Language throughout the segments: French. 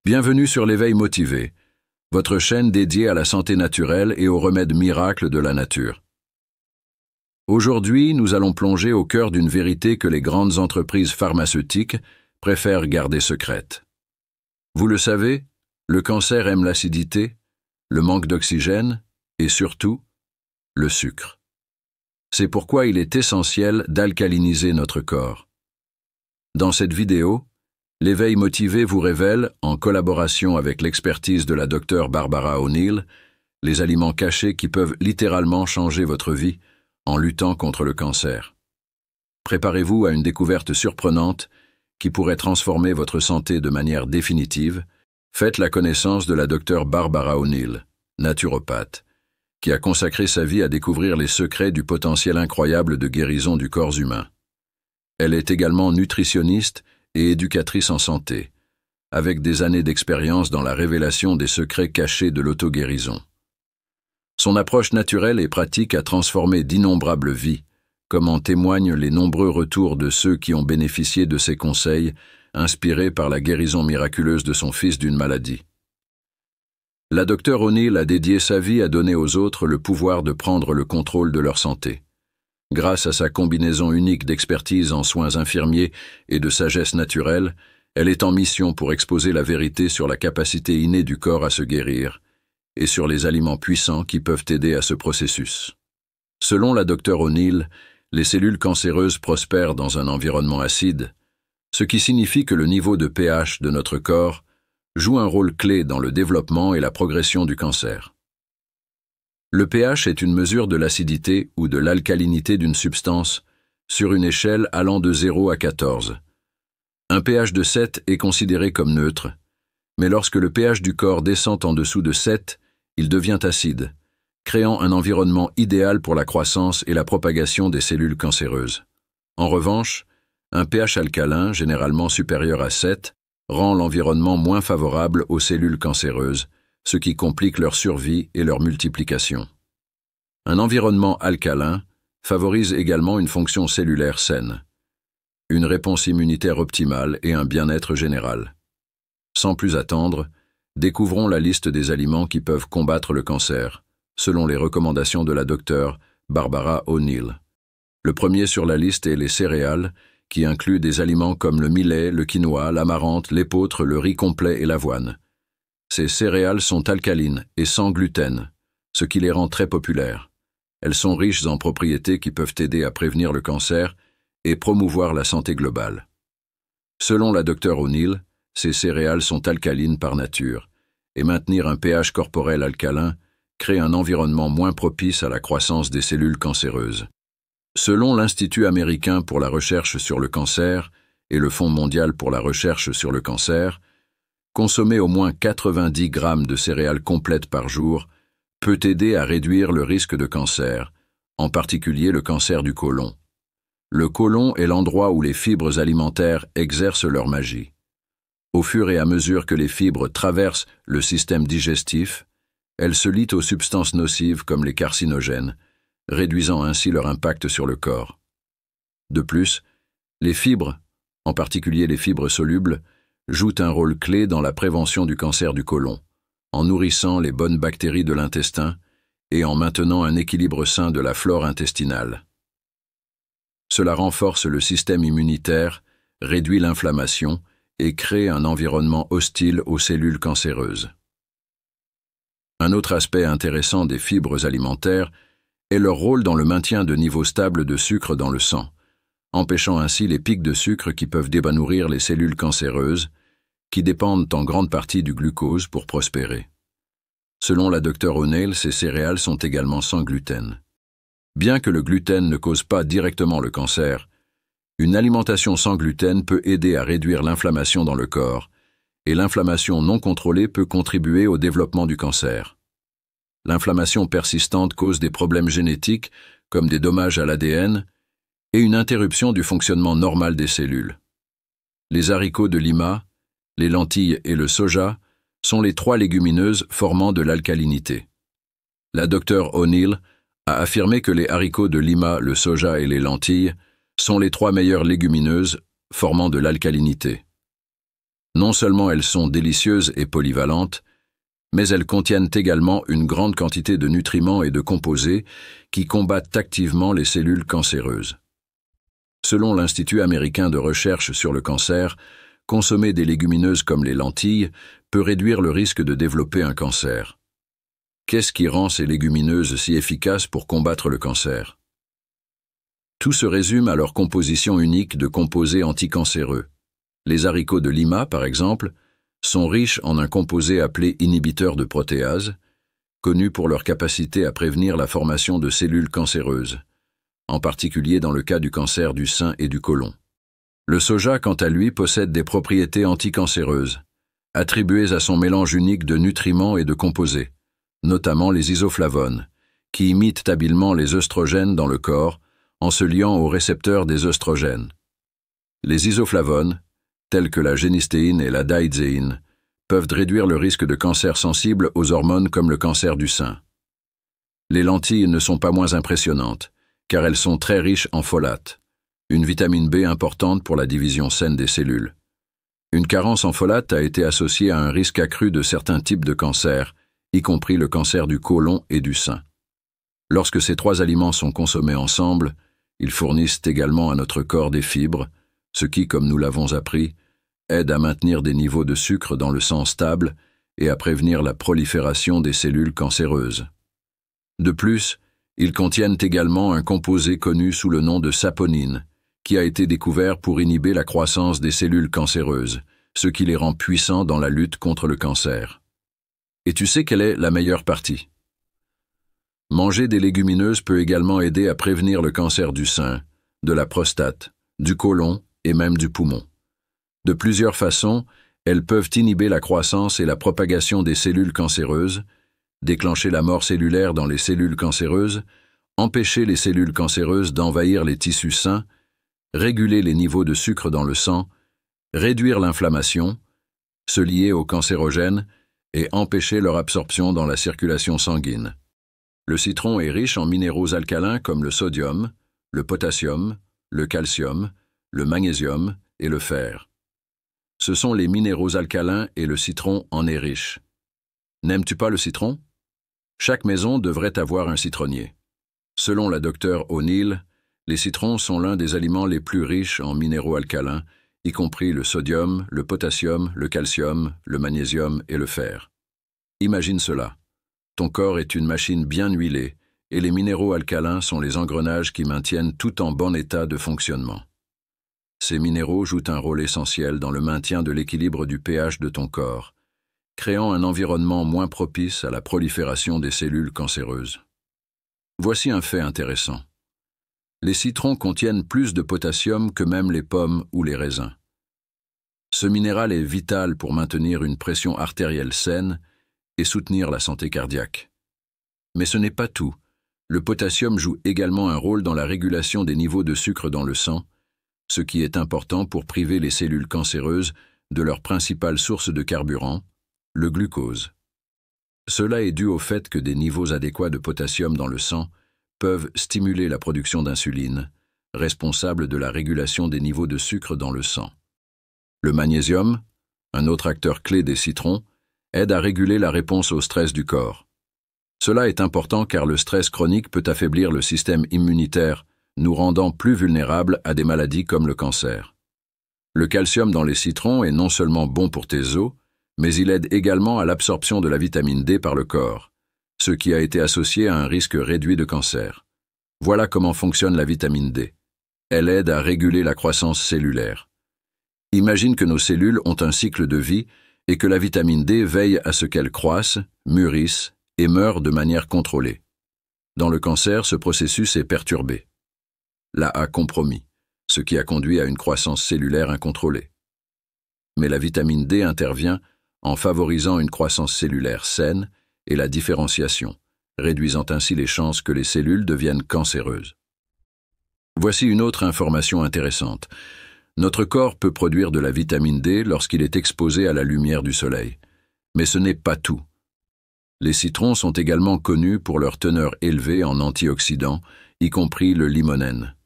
Bienvenue sur l'Éveil Motivé, votre chaîne dédiée à la santé naturelle et aux remèdes miracles de la nature. Aujourd'hui, nous allons plonger au cœur d'une vérité que les grandes entreprises pharmaceutiques préfèrent garder secrète. Vous le savez, le cancer aime l'acidité, le manque d'oxygène et surtout, le sucre. C'est pourquoi il est essentiel d'alcaliniser notre corps. Dans cette vidéo, l'Éveil Motivé vous révèle, en collaboration avec l'expertise de la Dr Barbara O'Neill, les aliments cachés qui peuvent littéralement changer votre vie en luttant contre le cancer. Préparez-vous à une découverte surprenante qui pourrait transformer votre santé de manière définitive. Faites la connaissance de la Dr Barbara O'Neill, naturopathe, qui a consacré sa vie à découvrir les secrets du potentiel incroyable de guérison du corps humain. Elle est également nutritionniste et éducatrice en santé, avec des années d'expérience dans la révélation des secrets cachés de l'auto-guérison. Son approche naturelle et pratique a transformé d'innombrables vies, comme en témoignent les nombreux retours de ceux qui ont bénéficié de ses conseils, inspirés par la guérison miraculeuse de son fils d'une maladie. La Dr O'Neill a dédié sa vie à donner aux autres le pouvoir de prendre le contrôle de leur santé. Grâce à sa combinaison unique d'expertise en soins infirmiers et de sagesse naturelle, elle est en mission pour exposer la vérité sur la capacité innée du corps à se guérir et sur les aliments puissants qui peuvent aider à ce processus. Selon la Dr O'Neill, les cellules cancéreuses prospèrent dans un environnement acide, ce qui signifie que le niveau de pH de notre corps joue un rôle clé dans le développement et la progression du cancer. Le pH est une mesure de l'acidité ou de l'alcalinité d'une substance sur une échelle allant de 0 à 14. Un pH de 7 est considéré comme neutre, mais lorsque le pH du corps descend en dessous de 7, il devient acide, créant un environnement idéal pour la croissance et la propagation des cellules cancéreuses. En revanche, un pH alcalin, généralement supérieur à 7, rend l'environnement moins favorable aux cellules cancéreuses, ce qui complique leur survie et leur multiplication. Un environnement alcalin favorise également une fonction cellulaire saine, une réponse immunitaire optimale et un bien-être général. Sans plus attendre, découvrons la liste des aliments qui peuvent combattre le cancer, selon les recommandations de la Dr Barbara O'Neill. Le premier sur la liste est les céréales, qui inclut des aliments comme le millet, le quinoa, l'amarante, l'épeautre, le riz complet et l'avoine. Ces céréales sont alcalines et sans gluten, ce qui les rend très populaires. Elles sont riches en propriétés qui peuvent aider à prévenir le cancer et promouvoir la santé globale. Selon la Dr O'Neill, ces céréales sont alcalines par nature, et maintenir un pH corporel alcalin crée un environnement moins propice à la croissance des cellules cancéreuses. Selon l'Institut américain pour la recherche sur le cancer et le Fonds mondial pour la recherche sur le cancer, consommer au moins 90 grammes de céréales complètes par jour peut aider à réduire le risque de cancer, en particulier le cancer du côlon. Le côlon est l'endroit où les fibres alimentaires exercent leur magie. Au fur et à mesure que les fibres traversent le système digestif, elles se lient aux substances nocives comme les carcinogènes, réduisant ainsi leur impact sur le corps. De plus, les fibres, en particulier les fibres solubles, jouent un rôle clé dans la prévention du cancer du côlon, en nourrissant les bonnes bactéries de l'intestin et en maintenant un équilibre sain de la flore intestinale. Cela renforce le système immunitaire, réduit l'inflammation et crée un environnement hostile aux cellules cancéreuses. Un autre aspect intéressant des fibres alimentaires est leur rôle dans le maintien de niveaux stables de sucre dans le sang, empêchant ainsi les pics de sucre qui peuvent dénourrir les cellules cancéreuses, qui dépendent en grande partie du glucose pour prospérer. Selon la Dr O'Neill, ces céréales sont également sans gluten. Bien que le gluten ne cause pas directement le cancer, une alimentation sans gluten peut aider à réduire l'inflammation dans le corps, et l'inflammation non contrôlée peut contribuer au développement du cancer. L'inflammation persistante cause des problèmes génétiques, comme des dommages à l'ADN, et une interruption du fonctionnement normal des cellules. Les haricots de Lima, les lentilles et le soja sont les 3 légumineuses formant de l'alcalinité. La Dr O'Neill a affirmé que les haricots de Lima, le soja et les lentilles sont les 3 meilleures légumineuses formant de l'alcalinité. Non seulement elles sont délicieuses et polyvalentes, mais elles contiennent également une grande quantité de nutriments et de composés qui combattent activement les cellules cancéreuses. Selon l'Institut américain de recherche sur le cancer, consommer des légumineuses comme les lentilles peut réduire le risque de développer un cancer. Qu'est-ce qui rend ces légumineuses si efficaces pour combattre le cancer? Tout se résume à leur composition unique de composés anticancéreux. Les haricots de Lima, par exemple, sont riches en un composé appelé inhibiteur de protéase, connu pour leur capacité à prévenir la formation de cellules cancéreuses, en particulier dans le cas du cancer du sein et du côlon. Le soja, quant à lui, possède des propriétés anticancéreuses, attribuées à son mélange unique de nutriments et de composés, notamment les isoflavones, qui imitent habilement les œstrogènes dans le corps en se liant aux récepteurs des œstrogènes. Les isoflavones, tels que la génistéine et la daïdséine, peuvent réduire le risque de cancer sensible aux hormones comme le cancer du sein. Les lentilles ne sont pas moins impressionnantes, car elles sont très riches en folate, une vitamine B importante pour la division saine des cellules. Une carence en folate a été associée à un risque accru de certains types de cancers, y compris le cancer du côlon et du sein. Lorsque ces trois aliments sont consommés ensemble, ils fournissent également à notre corps des fibres, ce qui, comme nous l'avons appris, aide à maintenir des niveaux de sucre dans le sang stables et à prévenir la prolifération des cellules cancéreuses. De plus, ils contiennent également un composé connu sous le nom de saponine, qui a été découvert pour inhiber la croissance des cellules cancéreuses, ce qui les rend puissants dans la lutte contre le cancer. Et tu sais quelle est la meilleure partie? Manger des légumineuses peut également aider à prévenir le cancer du sein, de la prostate, du côlon et même du poumon. De plusieurs façons, elles peuvent inhiber la croissance et la propagation des cellules cancéreuses, déclencher la mort cellulaire dans les cellules cancéreuses, empêcher les cellules cancéreuses d'envahir les tissus sains, réguler les niveaux de sucre dans le sang, réduire l'inflammation, se lier aux cancérogènes et empêcher leur absorption dans la circulation sanguine. Le citron est riche en minéraux alcalins comme le sodium, le potassium, le calcium, le magnésium et le fer. Ce sont les minéraux alcalins et le citron en est riche. N'aimes-tu pas le citron? Chaque maison devrait avoir un citronnier. Selon la docteure O'Neill, les citrons sont l'un des aliments les plus riches en minéraux alcalins, y compris le sodium, le potassium, le calcium, le magnésium et le fer. Imagine cela. Ton corps est une machine bien huilée, et les minéraux alcalins sont les engrenages qui maintiennent tout en bon état de fonctionnement. Ces minéraux jouent un rôle essentiel dans le maintien de l'équilibre du pH de ton corps, créant un environnement moins propice à la prolifération des cellules cancéreuses. Voici un fait intéressant. Les citrons contiennent plus de potassium que même les pommes ou les raisins. Ce minéral est vital pour maintenir une pression artérielle saine et soutenir la santé cardiaque. Mais ce n'est pas tout. Le potassium joue également un rôle dans la régulation des niveaux de sucre dans le sang, ce qui est important pour priver les cellules cancéreuses de leur principale source de carburant, le glucose. Cela est dû au fait que des niveaux adéquats de potassium dans le sang peuvent stimuler la production d'insuline, responsable de la régulation des niveaux de sucre dans le sang. Le magnésium, un autre acteur clé des citrons, aide à réguler la réponse au stress du corps. Cela est important car le stress chronique peut affaiblir le système immunitaire, nous rendant plus vulnérables à des maladies comme le cancer. Le calcium dans les citrons est non seulement bon pour tes os, mais il aide également à l'absorption de la vitamine D par le corps, ce qui a été associé à un risque réduit de cancer. Voilà comment fonctionne la vitamine D. Elle aide à réguler la croissance cellulaire. Imagine que nos cellules ont un cycle de vie et que la vitamine D veille à ce qu'elles croissent, mûrissent et meurent de manière contrôlée. Dans le cancer, ce processus est perturbé. La a compromis, ce qui a conduit à une croissance cellulaire incontrôlée. Mais la vitamine D intervient en favorisant une croissance cellulaire saine et la différenciation, réduisant ainsi les chances que les cellules deviennent cancéreuses. Voici une autre information intéressante. Notre corps peut produire de la vitamine D lorsqu'il est exposé à la lumière du soleil. Mais ce n'est pas tout. Les citrons sont également connus pour leur teneur élevée en antioxydants, y compris le limonène.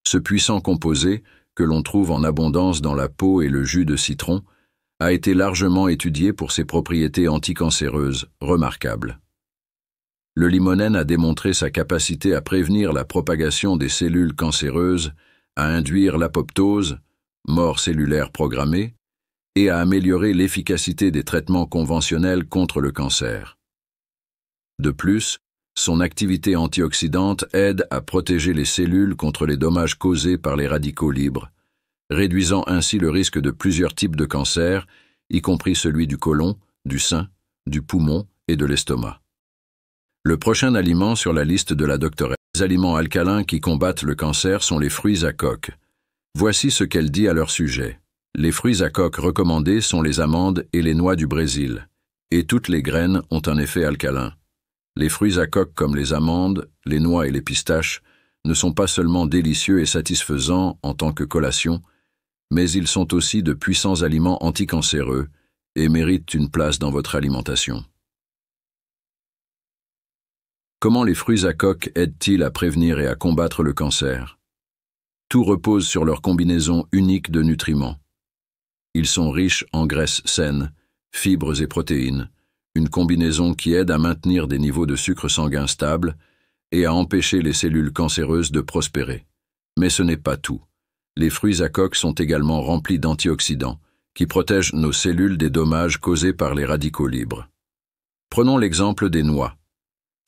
Ce puissant composé, que l'on trouve en abondance dans la peau et le jus de citron, a été largement étudié pour ses propriétés anticancéreuses remarquables. Le limonène a démontré sa capacité à prévenir la propagation des cellules cancéreuses, à induire l'apoptose, mort cellulaire programmée, et à améliorer l'efficacité des traitements conventionnels contre le cancer. De plus, son activité antioxydante aide à protéger les cellules contre les dommages causés par les radicaux libres, réduisant ainsi le risque de plusieurs types de cancers, y compris celui du côlon, du sein, du poumon et de l'estomac. Le prochain aliment sur la liste de la doctoresse. Les aliments alcalins qui combattent le cancer sont les fruits à coque. Voici ce qu'elle dit à leur sujet. Les fruits à coque recommandés sont les amandes et les noix du Brésil, et toutes les graines ont un effet alcalin. Les fruits à coque comme les amandes, les noix et les pistaches ne sont pas seulement délicieux et satisfaisants en tant que collation, mais ils sont aussi de puissants aliments anticancéreux et méritent une place dans votre alimentation. Comment les fruits à coque aident-ils à prévenir et à combattre le cancer? Tout repose sur leur combinaison unique de nutriments. Ils sont riches en graisses saines, fibres et protéines, une combinaison qui aide à maintenir des niveaux de sucre sanguin stables et à empêcher les cellules cancéreuses de prospérer. Mais ce n'est pas tout. Les fruits à coque sont également remplis d'antioxydants, qui protègent nos cellules des dommages causés par les radicaux libres. Prenons l'exemple des noix.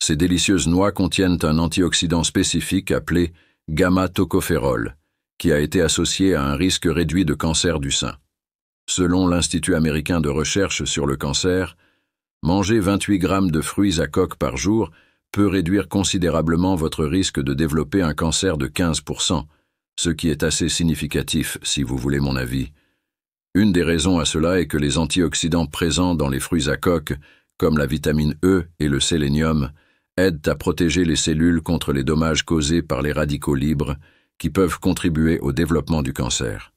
Ces délicieuses noix contiennent un antioxydant spécifique appelé gamma-tocophérol, qui a été associé à un risque réduit de cancer du sein. Selon l'Institut américain de recherche sur le cancer, manger 28 grammes de fruits à coque par jour peut réduire considérablement votre risque de développer un cancer de 15%, ce qui est assez significatif si vous voulez mon avis. Une des raisons à cela est que les antioxydants présents dans les fruits à coque, comme la vitamine E et le sélénium, aident à protéger les cellules contre les dommages causés par les radicaux libres qui peuvent contribuer au développement du cancer.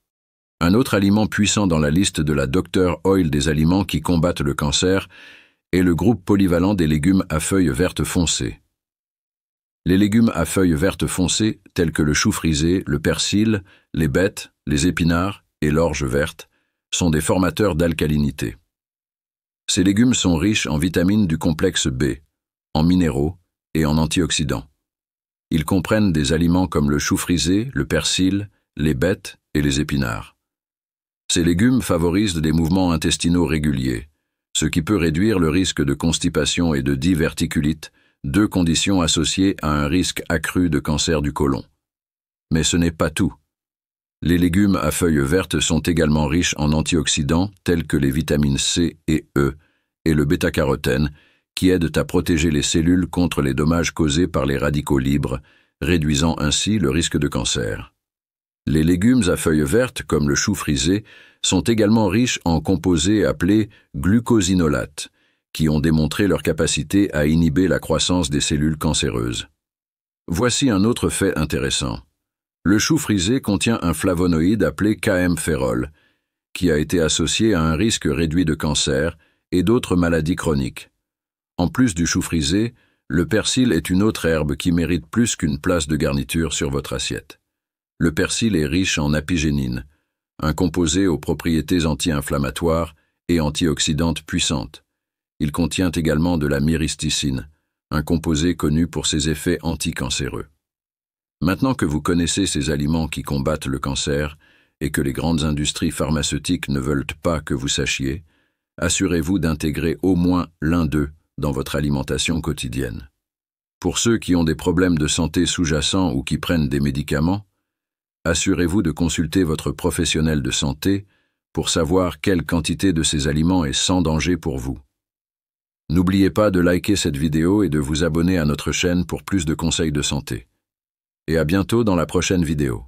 Un autre aliment puissant dans la liste de la Dr. Oil des aliments qui combattent le cancer est le groupe polyvalent des légumes à feuilles vertes foncées. Les légumes à feuilles vertes foncées, tels que le chou frisé, le persil, les bettes, les épinards et l'orge verte, sont des formateurs d'alcalinité. Ces légumes sont riches en vitamines du complexe B, en minéraux et en antioxydants. Ils comprennent des aliments comme le chou frisé, le persil, les bettes et les épinards. Ces légumes favorisent des mouvements intestinaux réguliers, ce qui peut réduire le risque de constipation et de diverticulite, deux conditions associées à un risque accru de cancer du côlon. Mais ce n'est pas tout. Les légumes à feuilles vertes sont également riches en antioxydants tels que les vitamines C et E et le bêta-carotène, qui aident à protéger les cellules contre les dommages causés par les radicaux libres, réduisant ainsi le risque de cancer. Les légumes à feuilles vertes, comme le chou frisé, sont également riches en composés appelés glucosinolates, qui ont démontré leur capacité à inhiber la croissance des cellules cancéreuses. Voici un autre fait intéressant. Le chou frisé contient un flavonoïde appelé KM-phérol, qui a été associé à un risque réduit de cancer et d'autres maladies chroniques. En plus du chou frisé, le persil est une autre herbe qui mérite plus qu'une place de garniture sur votre assiette. Le persil est riche en apigénine, un composé aux propriétés anti-inflammatoires et antioxydantes puissantes. Il contient également de la myristicine, un composé connu pour ses effets anticancéreux. Maintenant que vous connaissez ces aliments qui combattent le cancer et que les grandes industries pharmaceutiques ne veulent pas que vous sachiez, assurez-vous d'intégrer au moins l'un d'eux dans votre alimentation quotidienne. Pour ceux qui ont des problèmes de santé sous-jacents ou qui prennent des médicaments, assurez-vous de consulter votre professionnel de santé pour savoir quelle quantité de ces aliments est sans danger pour vous. N'oubliez pas de liker cette vidéo et de vous abonner à notre chaîne pour plus de conseils de santé. Et à bientôt dans la prochaine vidéo.